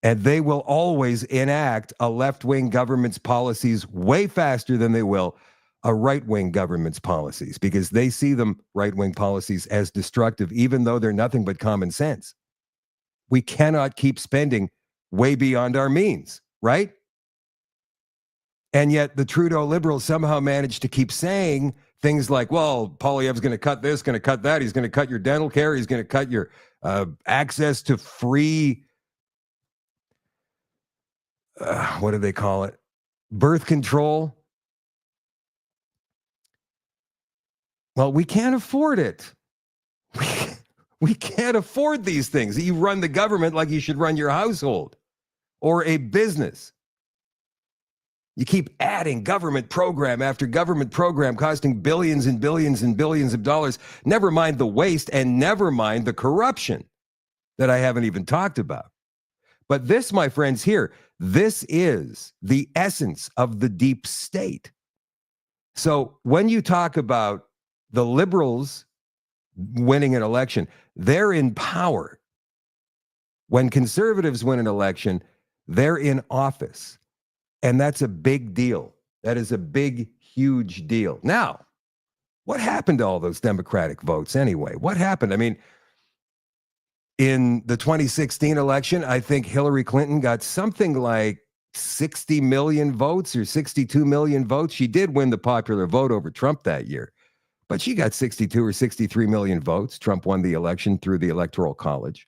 And they will always enact a left-wing government's policies way faster than they will a right-wing government's policies, because they see them, right-wing policies, as destructive, even though they're nothing but common sense. We cannot keep spending way beyond our means, right? And yet the Trudeau Liberals somehow managed to keep saying things like, well, Poilievre's going to cut this, going to cut that. He's going to cut your dental care. He's going to cut your access to free, what do they call it? Birth control. Well, we can't afford it. We can't afford these things. You run the government like you should run your household or a business. You keep adding government program after government program costing billions and billions and billions of dollars. Never mind the waste and never mind the corruption that I haven't even talked about. But this, my friends, here, this is the essence of the deep state. So when you talk about the Liberals winning an election, they're in power. When conservatives win an election, they're in office. And that's a big deal. That is a big, huge deal. Now, what happened to all those Democratic votes anyway? What happened? I mean, in the 2016 election, I think Hillary Clinton got something like 60 million votes or 62 million votes. She did win the popular vote over Trump that year, but she got 62 or 63 million votes. Trump won the election through the Electoral College.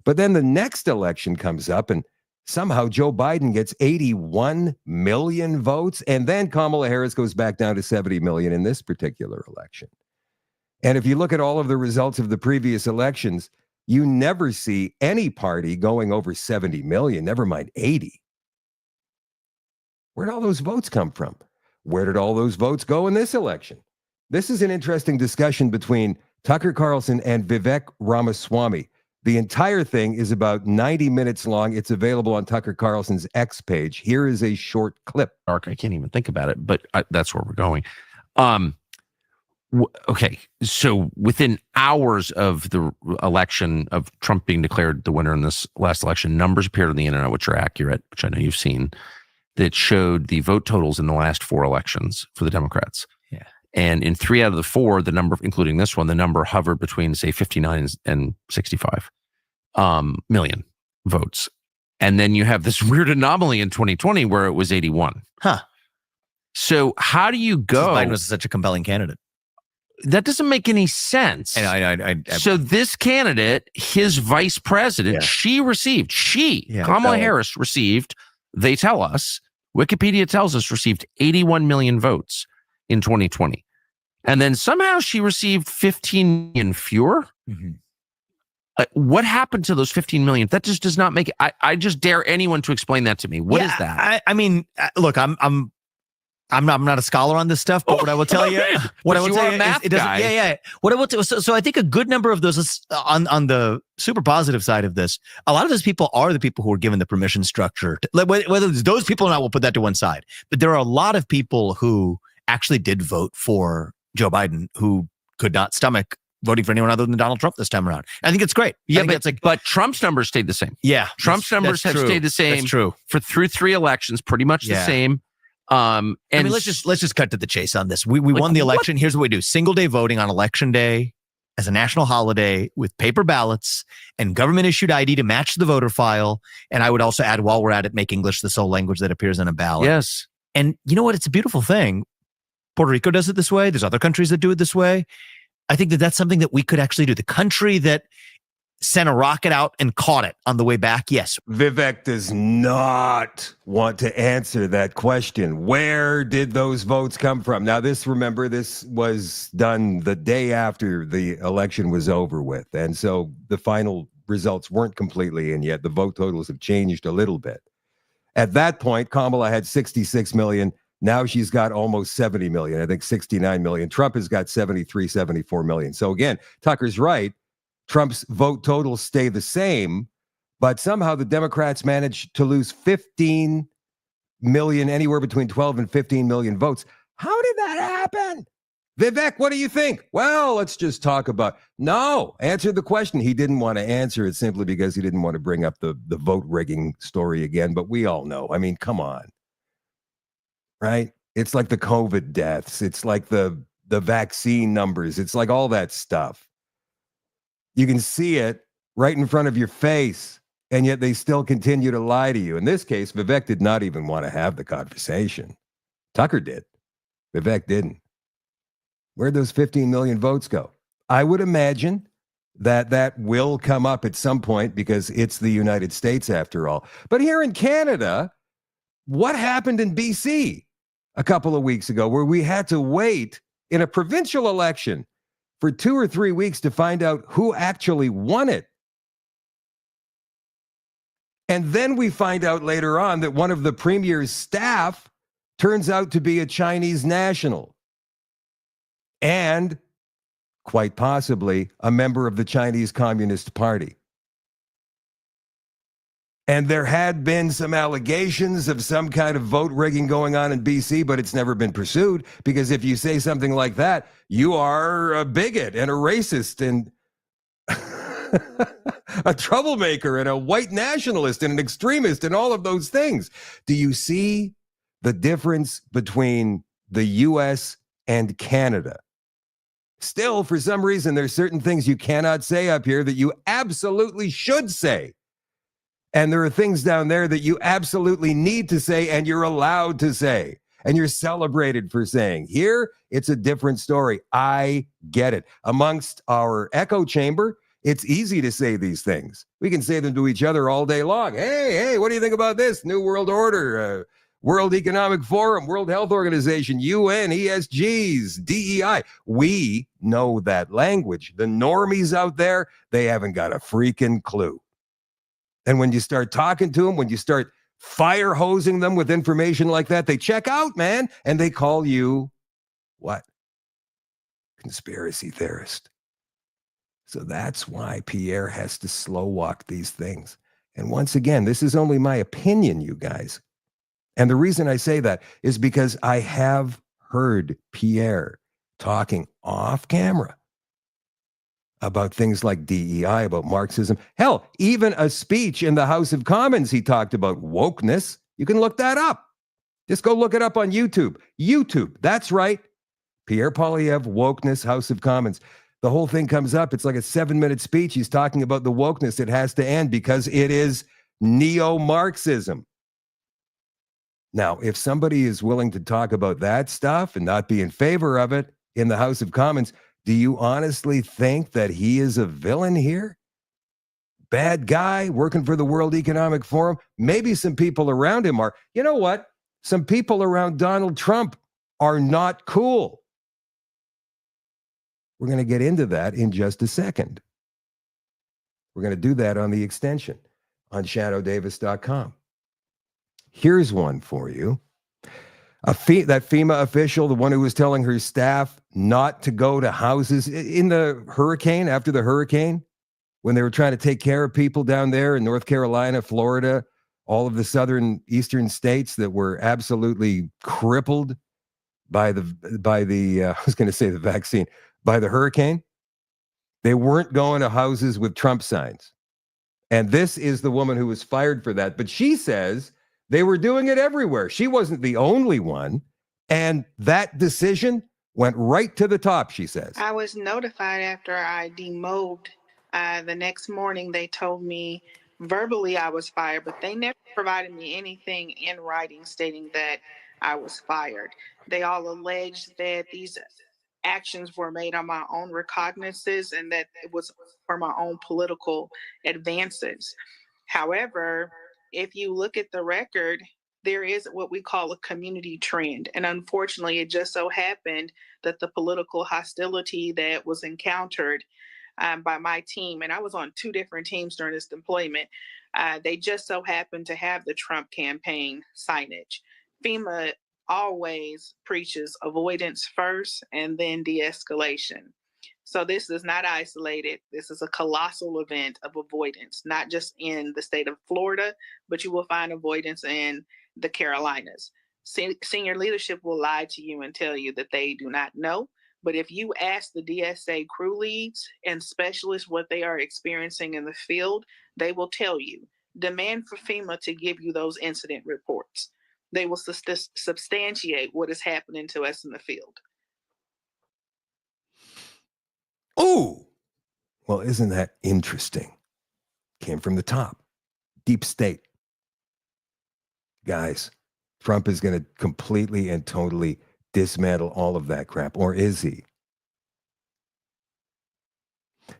But then the next election comes up and somehow Joe Biden gets 81 million votes, and then Kamala Harris goes back down to 70 million in this particular election. And if you look at all of the results of the previous elections, you never see any party going over 70 million, never mind 80. Where'd all those votes come from? Where did all those votes go in this election? This is an interesting discussion between Tucker Carlson and Vivek Ramaswamy. The entire thing is about 90 minutes long. It's available on Tucker Carlson's X page. Here is a short clip. I can't even think about it, but that's where we're going. Okay, so within hours of the election of Trump being declared the winner in this last election, numbers appeared on the internet, which are accurate, which I know you've seen, that showed the vote totals in the last 4 elections for the Democrats. Yeah. And in 3 out of the 4, the number, including this one, the number hovered between, say, 59 and 65 million votes. And then you have this weird anomaly in 2020 where it was 81. Huh. So how do you go? Biden was such a compelling candidate. That doesn't make any sense. And So this candidate, his vice president, Kamala Harris received, they tell us, Wikipedia tells us, received 81 million votes in 2020. And then somehow she received 15 million fewer. Mm-hmm. What happened to those 15 million? That just does not make it. I just dare anyone to explain that to me. What is that? I mean, look, I'm not a scholar on this stuff, but what I will tell you, what I will tell you is it doesn't. Yeah. What I will tell so I think a good number of those on the super positive side of this, a lot of those people are the people who were given the permission structure. Whether it's those people or not, we'll put that to one side. But there are a lot of people who actually did vote for Joe Biden who could not stomach voting for anyone other than Donald Trump this time around. I think it's great. Yeah, but Trump's numbers stayed the same. Yeah, Trump's numbers have stayed the same. That's true. Through 3 elections, pretty much the same. And I mean, let's just cut to the chase on this. We won the election. Here's what we do: single day voting on election day as a national holiday with paper ballots and government issued ID to match the voter file. And I would also add, while we're at it, make English the sole language that appears on a ballot. Yes. And you know what? It's a beautiful thing. Puerto Rico does it this way. There's other countries that do it this way. I think that that's something that we could actually do. The country that sent a rocket out and caught it on the way back, yes. Vivek does not want to answer that question. Where did those votes come from? Now, this was done the day after the election was over with. And so the final results weren't completely in yet. The vote totals have changed a little bit. At that point, Kamala had 66 million. Now she's got almost 70 million, I think 69 million. Trump has got 73, 74 million. So again, Tucker's right. Trump's vote totals stay the same, but somehow the Democrats managed to lose 15 million, anywhere between 12 and 15 million votes. How did that happen? Vivek, what do you think? Well, let's just talk about. No, answer the question. He didn't want to answer it simply because he didn't want to bring up the vote rigging story again, but we all know. I mean, come on. Right? It's like the COVID deaths. It's like the vaccine numbers. It's like all that stuff. You can see it right in front of your face, and yet they still continue to lie to you. In this case, Vivek did not even want to have the conversation. Tucker did. Vivek didn't. Where'd those 15 million votes go? I would imagine that will come up at some point because it's the United States after all. But here in Canada, what happened in BC a couple of weeks ago where we had to wait in a provincial election for 2 or 3 weeks to find out who actually won it? And then we find out later on that one of the premier's staff turns out to be a Chinese national and quite possibly a member of the Chinese Communist Party. And there had been some allegations of some kind of vote rigging going on in BC, but it's never been pursued because if you say something like that, you are a bigot and a racist and a troublemaker and a white nationalist and an extremist and all of those things. Do you see the difference between the U.S. and Canada? Still, for some reason, there's certain things you cannot say up here that you absolutely should say. And there are things down there that you absolutely need to say and you're allowed to say. And you're celebrated for saying. Here, it's a different story. I get it. Amongst our echo chamber, it's easy to say these things. We can say them to each other all day long. Hey, what do you think about this? New World Order, World Economic Forum, World Health Organization, UN, ESGs, DEI. We know that language. The normies out there, they haven't got a freaking clue. And when you start talking to them, when you start fire hosing them with information like that, they check out, man, and they call you what? Conspiracy theorist. So that's why Pierre has to slow walk these things. And once again, this is only my opinion, you guys. And the reason I say that is because I have heard Pierre talking off camera about things like DEI, about Marxism. Hell, even a speech in the House of Commons, he talked about wokeness. You can look that up. Just go look it up on YouTube. YouTube, that's right. Pierre Poilievre, wokeness, House of Commons. The whole thing comes up. It's like a 7-minute speech. He's talking about the wokeness. It has to end because it is neo-Marxism. Now, if somebody is willing to talk about that stuff and not be in favor of it in the House of Commons, do you honestly think that he is a villain here? Bad guy working for the World Economic Forum? Maybe some people around him are. You know what? Some people around Donald Trump are not cool. We're going to get into that in just a second. We're going to do that on the extension on shadowdavis.com. Here's one for you. That FEMA official, the one who was telling her staff not to go to houses in the hurricane, after the hurricane, when they were trying to take care of people down there in North Carolina, Florida, all of the southern eastern states that were absolutely crippled by the I was going to say the vaccine, by the hurricane. They weren't going to houses with Trump signs. And this is the woman who was fired for that. But she says they were doing it everywhere. She wasn't the only one. And that decision went right to the top, she says. I was notified after I demobbed. The next morning, they told me verbally I was fired, but they never provided me anything in writing stating that I was fired. They all alleged that these actions were made on my own recognizances and that it was for my own political advances. However, if you look at the record, there is what we call a community trend. And unfortunately, it just so happened that the political hostility that was encountered by my team, and I was on 2 different teams during this deployment, they just so happened to have the Trump campaign signage. FEMA always preaches avoidance first and then de-escalation. So this is not isolated. This is a colossal event of avoidance, not just in the state of Florida, but you will find avoidance in the Carolinas. Senior leadership will lie to you and tell you that they do not know. But if you ask the DSA crew leads and specialists what they are experiencing in the field, they will tell you. Demand for FEMA to give you those incident reports. They will substantiate what is happening to us in the field. Oh, well, isn't that interesting? Came from the top. Deep state. Guys, Trump is going to completely and totally dismantle all of that crap. Or is he?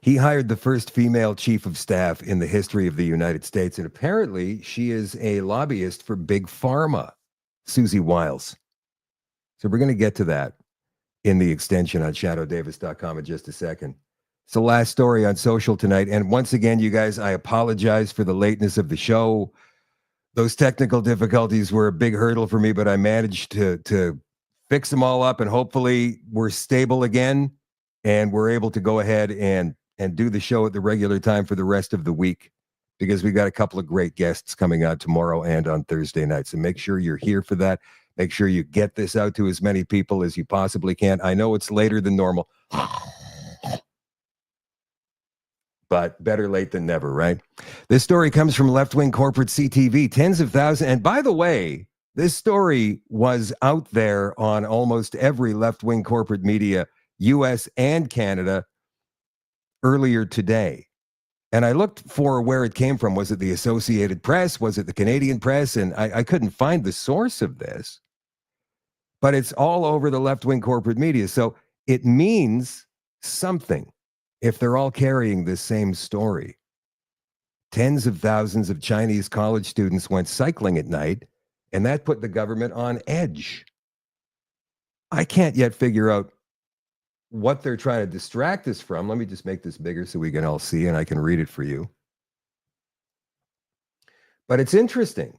He hired the first female chief of staff in the history of the United States. And apparently she is a lobbyist for Big Pharma, Susie Wiles. So we're going to get to that in the extension on shadowdavis.com in just a second. It's the last story on social tonight. And once again, you guys, I apologize for the lateness of the show. Those technical difficulties were a big hurdle for me, but I managed to fix them all up, and hopefully we're stable again and we're able to go ahead and do the show at the regular time for the rest of the week, because we got a couple of great guests coming out tomorrow and on Thursday night. So make sure you're here for that. Make sure you get this out to as many people as you possibly can. I know it's later than normal, but better late than never, right? This story comes from left-wing corporate CTV. Tens of thousands. And by the way, this story was out there on almost every left-wing corporate media, U.S. and Canada, earlier today. And I looked for where it came from. Was it the Associated Press? Was it the Canadian Press? And I couldn't find the source of this. But it's all over the left-wing corporate media. So it means something if they're all carrying this same story. Tens of thousands of Chinese college students went cycling at night, and that put the government on edge. I can't yet figure out what they're trying to distract us from. Let me just make this bigger so we can all see, and I can read it for you. But it's interesting.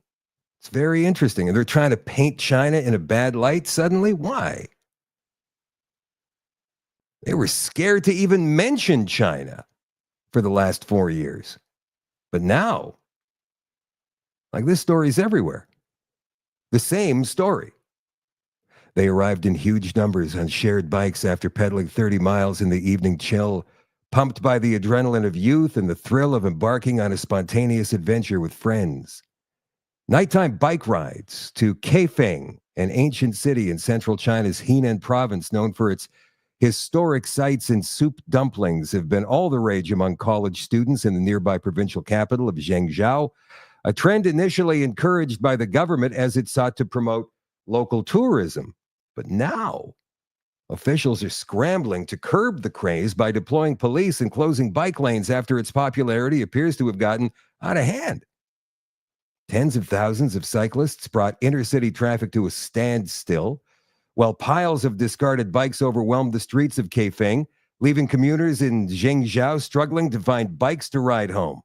It's very interesting. And they're trying to paint China in a bad light suddenly. Why? They were scared to even mention China for the last 4 years. But now, like, this story's everywhere. The same story. They arrived in huge numbers on shared bikes after pedaling 30 miles in the evening chill, pumped by the adrenaline of youth and the thrill of embarking on a spontaneous adventure with friends. Nighttime bike rides to Kaifeng, an ancient city in central China's Henan province known for its historic sites and soup dumplings, have been all the rage among college students in the nearby provincial capital of Zhengzhou, a trend initially encouraged by the government as it sought to promote local tourism. But now, officials are scrambling to curb the craze by deploying police and closing bike lanes after its popularity appears to have gotten out of hand. Tens of thousands of cyclists brought intercity traffic to a standstill, while piles of discarded bikes overwhelmed the streets of Kaifeng. leaving commuters in Zhengzhou struggling to find bikes to ride home.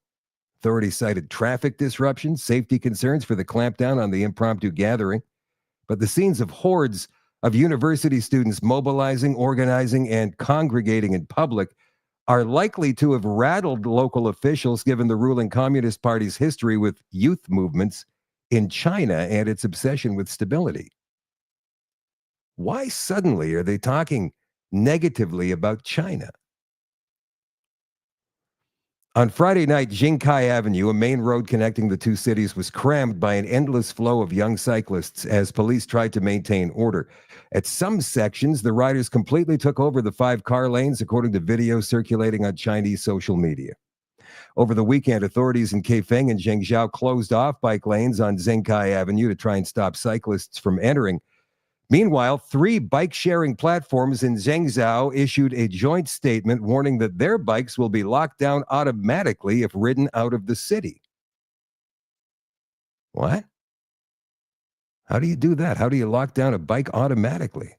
Authorities cited traffic disruptions, safety concerns for the clampdown on the impromptu gathering. But the scenes of hordes of university students mobilizing, organizing, and congregating in public are likely to have rattled local officials given the ruling Communist Party's history with youth movements in China and its obsession with stability. Why suddenly are they talking negatively about China? On Friday night, Jingkai Avenue, a main road connecting the two cities, was crammed by an endless flow of young cyclists as police tried to maintain order. At some sections, the riders completely took over the 5 car lanes, according to video circulating on Chinese social media. Over the weekend, authorities in Kaifeng and Zhengzhou closed off bike lanes on Jingkai Avenue to try and stop cyclists from entering. Meanwhile, 3 bike-sharing platforms in Zhengzhou issued a joint statement warning that their bikes will be locked down automatically if ridden out of the city. What? How do you do that? How do you lock down a bike automatically?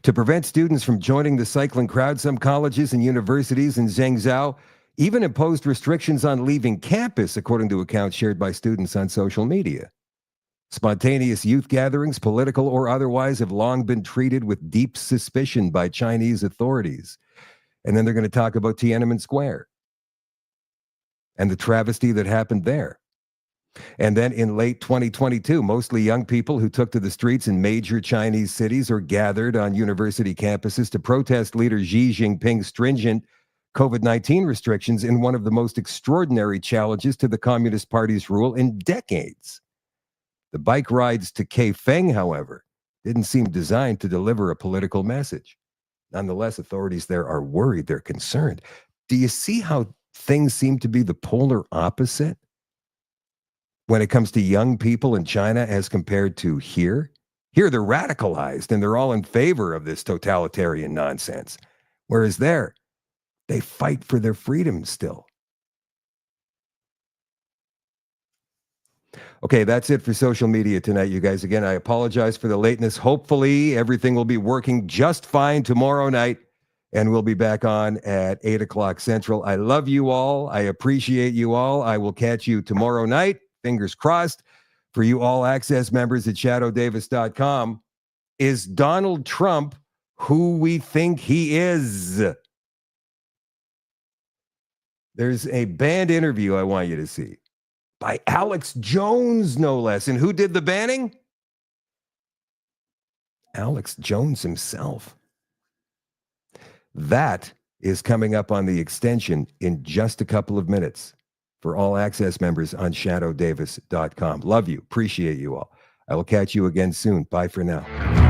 To prevent students from joining the cycling crowd, some colleges and universities in Zhengzhou even imposed restrictions on leaving campus, according to accounts shared by students on social media. Spontaneous youth gatherings, political or otherwise, have long been treated with deep suspicion by Chinese authorities. And then they're going to talk about Tiananmen Square and the travesty that happened there. And then in late 2022, mostly young people who took to the streets in major Chinese cities or gathered on university campuses to protest leader Xi Jinping's stringent COVID-19 restrictions in one of the most extraordinary challenges to the Communist Party's rule in decades. The bike rides to Kaifeng, however, didn't seem designed to deliver a political message. Nonetheless, authorities there are worried, they're concerned. Do you see how things seem to be the polar opposite when it comes to young people in China as compared to here? Here, they're radicalized and they're all in favor of this totalitarian nonsense. Whereas there, they fight for their freedom still. Okay, that's it for social media tonight, you guys. Again, I apologize for the lateness. Hopefully, everything will be working just fine tomorrow night, and we'll be back on at 8 o'clock Central. I love you all. I appreciate you all. I will catch you tomorrow night. Fingers crossed. For you all access members at shadowdavis.com, is Donald Trump who we think he is? There's a banned interview I want you to see by Alex Jones, no less. And who did the banning? Alex Jones himself. That is coming up on the extension in just a couple of minutes for all access members on shadowdavis.com. Love you. Appreciate you all. I will catch you again soon. Bye for now.